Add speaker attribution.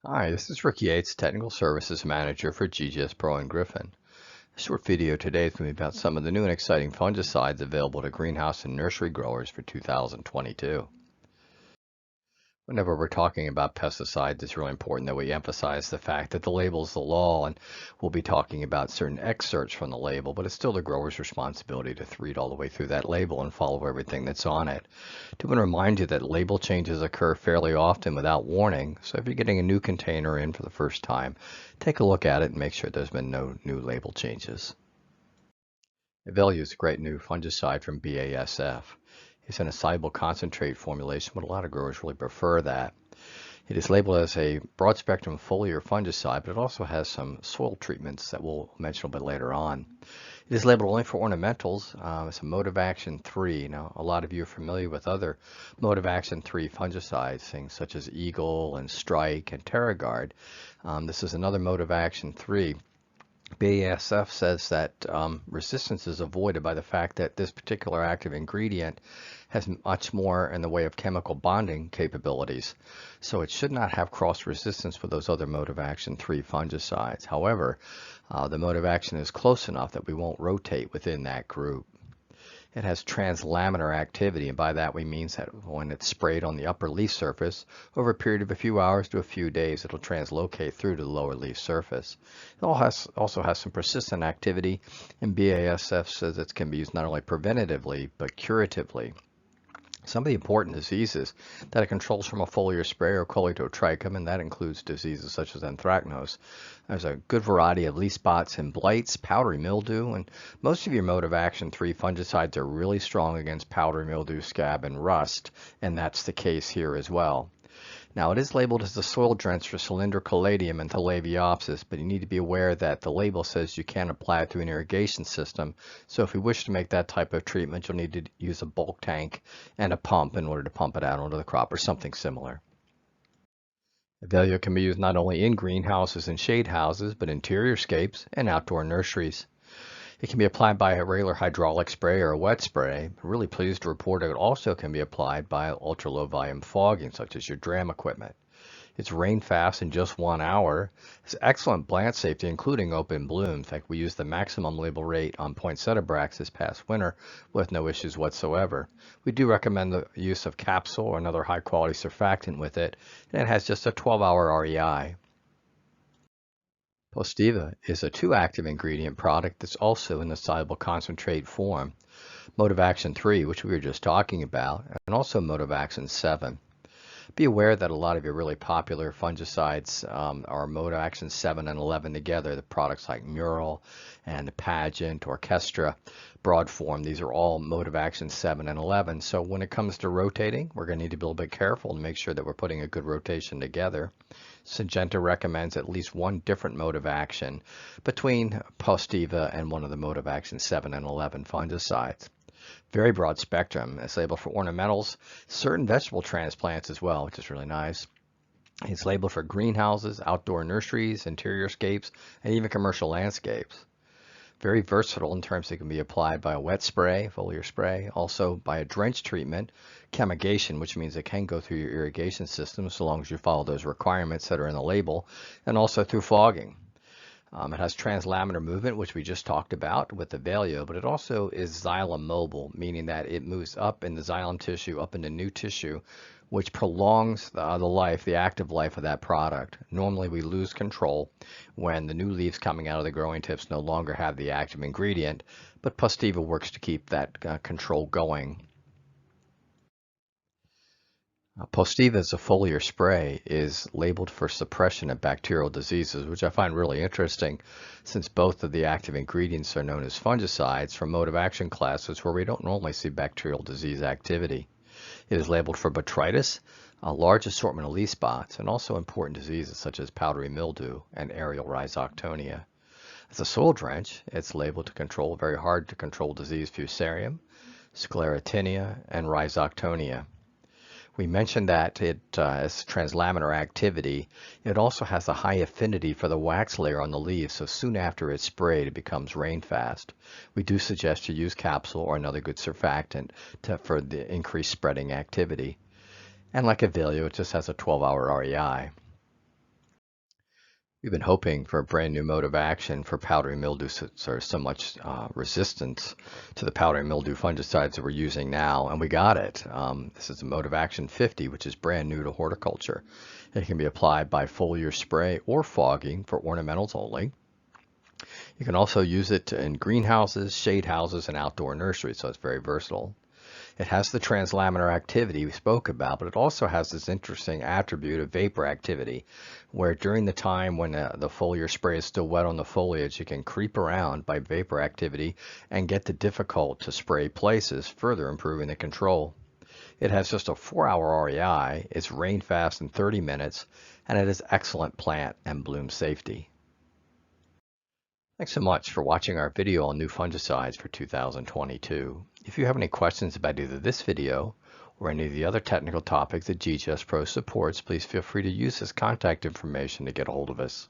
Speaker 1: Hi, this is Rick Yates, Technical Services Manager for GGS Pro and Griffin. A short video today is going to be about some of the new and exciting fungicides available to greenhouse and nursery growers for 2022. Whenever we're talking about pesticides, it's really important that we emphasize the fact that the label is the law, and we'll be talking about certain excerpts from the label, but it's still the grower's responsibility to read all the way through that label and follow everything that's on it. I do want to remind you that label changes occur fairly often without warning, so if you're getting a new container in for the first time, take a look at it and make sure there's been no new label changes. Availa is a great new fungicide from Basf. It's in a soluble concentrate formulation, but a lot of growers really prefer that. It is labeled as a broad-spectrum foliar fungicide, but it also has some soil treatments that we'll mention a little bit later on. It is labeled only for ornamentals. It's a mode of action 3. Now, a lot of you are familiar with other mode of action 3 fungicides, things such as Eagle and Strike and TerraGuard. This is another mode of action 3. BASF says that resistance is avoided by the fact that this particular active ingredient has much more in the way of chemical bonding capabilities. So it should not have cross resistance with those other mode of action 3 fungicides. However, the mode of action is close enough that we won't rotate within that group. It has translaminar activity, and by that we mean that when it's sprayed on the upper leaf surface, over a period of a few hours to a few days, it'll translocate through to the lower leaf surface. It also has some persistent activity, and BASF says it can be used not only preventatively, but curatively. Some of the important diseases that it controls from a foliar spray are Coletotrichum, and that includes diseases such as anthracnose. There's a good variety of leaf spots and blights, powdery mildew, and most of your mode of action 3 fungicides are really strong against powdery mildew, scab, and rust, and that's the case here as well. Now, it is labeled as a soil drench for Cylindrocaladium and Thalaviopsis, but you need to be aware that the label says you can't apply it through an irrigation system. So if you wish to make that type of treatment, you'll need to use a bulk tank and a pump in order to pump it out onto the crop or something similar. Availa can be used not only in greenhouses and shade houses, but interior scapes and outdoor nurseries. It can be applied by a regular hydraulic spray or a wet spray. I'm really pleased to report it also can be applied by ultra-low volume fogging, such as your dram equipment. It's rain fast in just 1 hour. It's excellent plant safety, including open bloom. In fact, we used the maximum label rate on poinsettia bracts this past winter with no issues whatsoever. We do recommend the use of capsule or another high-quality surfactant with it, and it has just a 12-hour REI. Postiva is a 2-active ingredient product that's also in the soluble concentrate form. Mode of action 3, which we were just talking about, and also mode of action 7. Be aware that a lot of your really popular fungicides are mode of action 7 and 11 together. The products like Mural and the Pageant, Orchestra, Broad Form, these are all mode of action 7 and 11. So when it comes to rotating, we're going to need to be a little bit careful and make sure that we're putting a good rotation together. Syngenta recommends at least one different mode of action between Postiva and one of the mode of action 7 and 11 fungicides. Very broad spectrum. It's labeled for ornamentals, certain vegetable transplants as well, which is really nice. It's labeled for greenhouses, outdoor nurseries, interior scapes, and even commercial landscapes. Very versatile in terms it can be applied by a wet spray, foliar spray, also by a drench treatment, chemigation, which means it can go through your irrigation system so long as you follow those requirements that are in the label, and also through fogging. It has translaminar movement, which we just talked about with the Availa, but it also is xylem mobile, meaning that it moves up in the xylem tissue, up into new tissue, which prolongs the active life of that product. Normally we lose control when the new leaves coming out of the growing tips no longer have the active ingredient, but Postiva works to keep that control going. Postiva as a foliar spray is labeled for suppression of bacterial diseases, which I find really interesting since both of the active ingredients are known as fungicides from mode of action classes where we don't normally see bacterial disease activity. It is labeled for botrytis, a large assortment of leaf spots, and also important diseases such as powdery mildew and aerial rhizoctonia. As a soil drench, it's labeled to control very hard to control disease Fusarium, sclerotinia, and rhizoctonia. We mentioned that it has translaminar activity. It also has a high affinity for the wax layer on the leaves, so soon after it's sprayed, it becomes rain fast. We do suggest you use capsule or another good surfactant for the increased spreading activity. And like Availa, it just has a 12-hour REI. We've been hoping for a brand new mode of action for powdery mildew since there's so much resistance to the powdery mildew fungicides that we're using now, and we got it. This is a mode of action 50, which is brand new to horticulture. It can be applied by foliar spray or fogging for ornamentals only. You can also use it in greenhouses, shade houses, and outdoor nurseries, so it's very versatile. It has the translaminar activity we spoke about, but it also has this interesting attribute of vapor activity, where during the time when the foliar spray is still wet on the foliage, you can creep around by vapor activity and get to difficult to spray places, further improving the control. It has just a 4-hour REI, it's rain fast in 30 minutes, and it has excellent plant and bloom safety. Thanks so much for watching our video on new fungicides for 2022. If you have any questions about either this video or any of the other technical topics that GGS Pro supports, please feel free to use this contact information to get a hold of us.